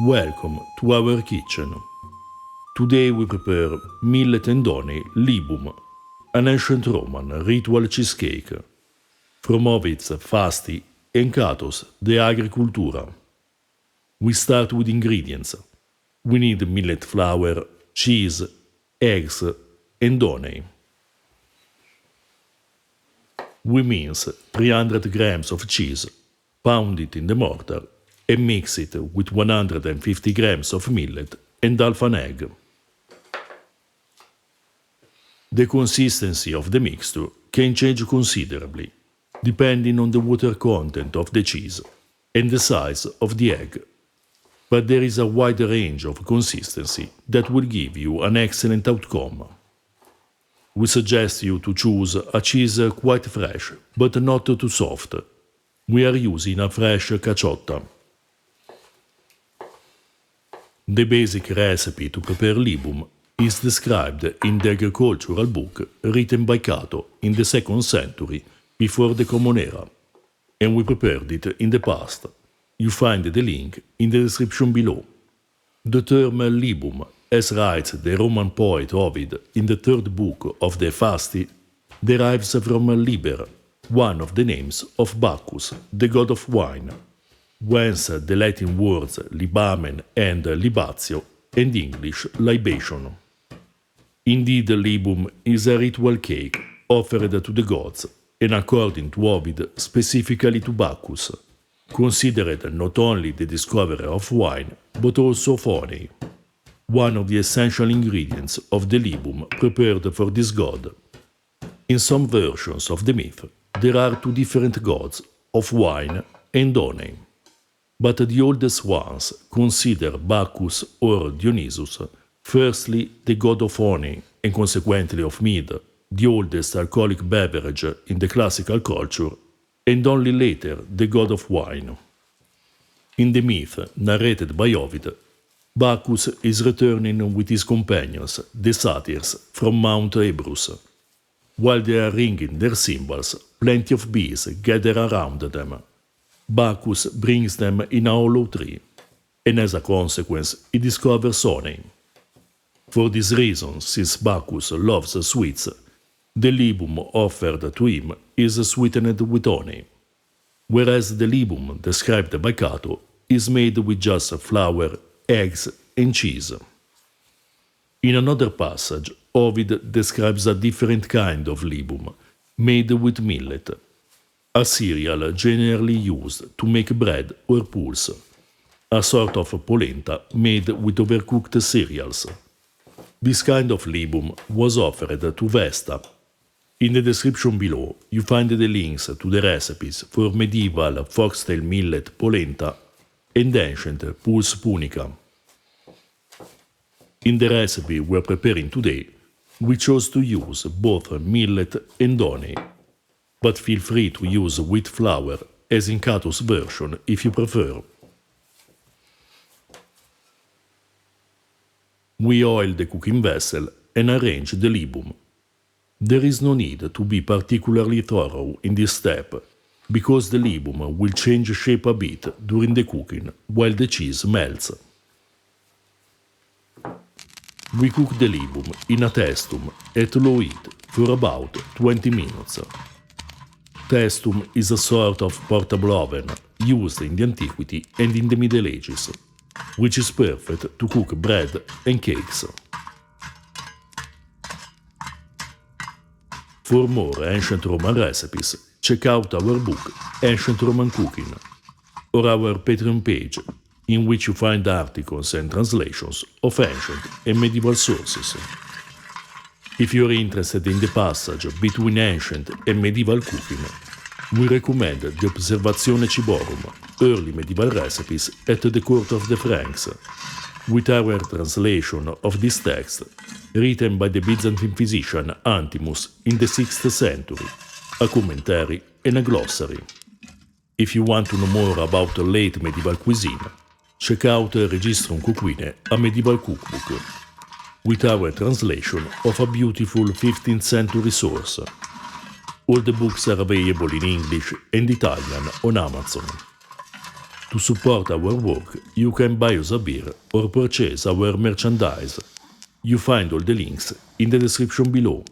Welcome to our kitchen. Today we prepare millet and doney libum, an ancient Roman ritual cheesecake. From Ovid's Fasti and Cato's De Agricultura. We start with ingredients. We need millet flour, cheese, eggs, and doney. We mince 300 grams of cheese, pound it in the mortar, and mix it with 150 grams of millet and half an egg. The consistency of the mixture can change considerably, depending on the water content of the cheese and the size of the egg. But there is a wide range of consistency that will give you an excellent outcome. We suggest you to choose a cheese quite fresh, but not too soft. We are using a fresh caciotta. The basic recipe to prepare libum is described in the agricultural book written by Cato in the 2nd century before the Common Era, and we prepared it in the past. You find the link in the description below. The term libum, as writes the Roman poet Ovid in the 3rd book of the Fasti, derives from liber, one of the names of Bacchus, the god of wine, whence the Latin words libamen and libatio, and English libation. Indeed, libum is a ritual cake offered to the gods, and according to Ovid, specifically to Bacchus, considered not only the discoverer of wine, but also of honey, one of the essential ingredients of the libum prepared for this god. In some versions of the myth, there are two different gods of wine and honey, but the oldest ones consider Bacchus or Dionysus firstly the god of honey and consequently of mead, the oldest alcoholic beverage in the classical culture, and only later the god of wine. In the myth narrated by Ovid, Bacchus is returning with his companions, the satyrs, from Mount Ebrus. While they are ringing their cymbals, plenty of bees gather around them. Bacchus brings them in a hollow tree, and as a consequence he discovers honey. For this reason, since Bacchus loves sweets, the libum offered to him is sweetened with honey, whereas the libum described by Cato is made with just flour, eggs, and cheese. In another passage, Ovid describes a different kind of libum, made with millet, a cereal generally used to make bread or pulse, a sort of polenta made with overcooked cereals. This kind of libum was offered to Vesta. In the description below, you find the links to the recipes for medieval foxtail millet polenta and ancient pulse punica. In the recipe we are preparing today, we chose to use both millet and honey, but feel free to use wheat flour, as in Cato's version, if you prefer. We oil the cooking vessel and arrange the libum. There is no need to be particularly thorough in this step, because the libum will change shape a bit during the cooking while the cheese melts. We cook the libum in a testum at low heat for about 20 minutes. Testum is a sort of portable oven used in the antiquity and in the Middle Ages, which is perfect to cook bread and cakes. For more ancient Roman recipes, check out our book Ancient Roman Cooking, or our Patreon page, in which you find articles and translations of ancient and medieval sources. If you are interested in the passage between ancient and medieval cooking, we recommend the Observazione Ciborum, early medieval recipes at the court of the Franks, with our translation of this text, written by the Byzantine physician Antimus in the 6th century, a commentary and a glossary. If you want to know more about late medieval cuisine, check out Registrum Coquine, a medieval cookbook, with our translation of a beautiful 15th century source. All the books are available in English and Italian on Amazon. To support our work, you can buy us a beer or purchase our merchandise. You find all the links in the description below.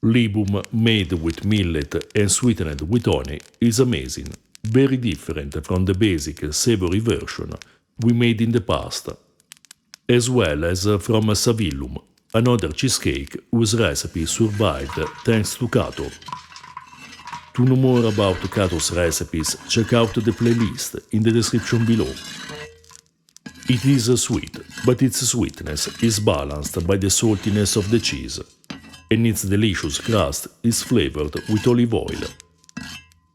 Libum made with millet and sweetened with honey is amazing, very different from the basic savory version we made in the past, as well as from Savillum, another cheesecake whose recipe survived thanks to Cato. To know more about Cato's recipes, check out the playlist in the description below. It is sweet, but its sweetness is balanced by the saltiness of the cheese, and its delicious crust is flavored with olive oil.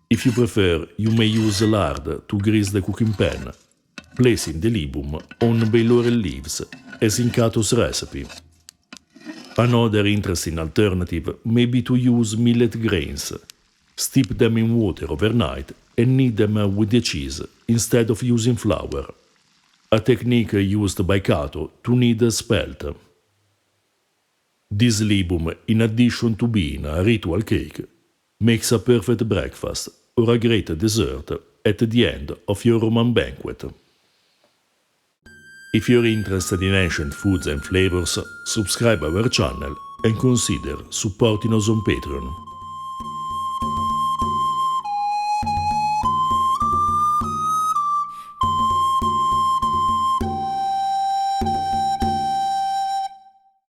If you prefer, you may use lard to grease the cooking pan, placing the libum on bay laurel leaves, as in Cato's recipe. Another interesting alternative may be to use millet grains. Steep them in water overnight and knead them with the cheese instead of using flour, a technique used by Cato to knead spelt. This libum, in addition to being a ritual cake, makes a perfect breakfast or a great dessert at the end of your Roman banquet. If you're interested in ancient foods and flavors, subscribe our channel and consider supporting us on Patreon.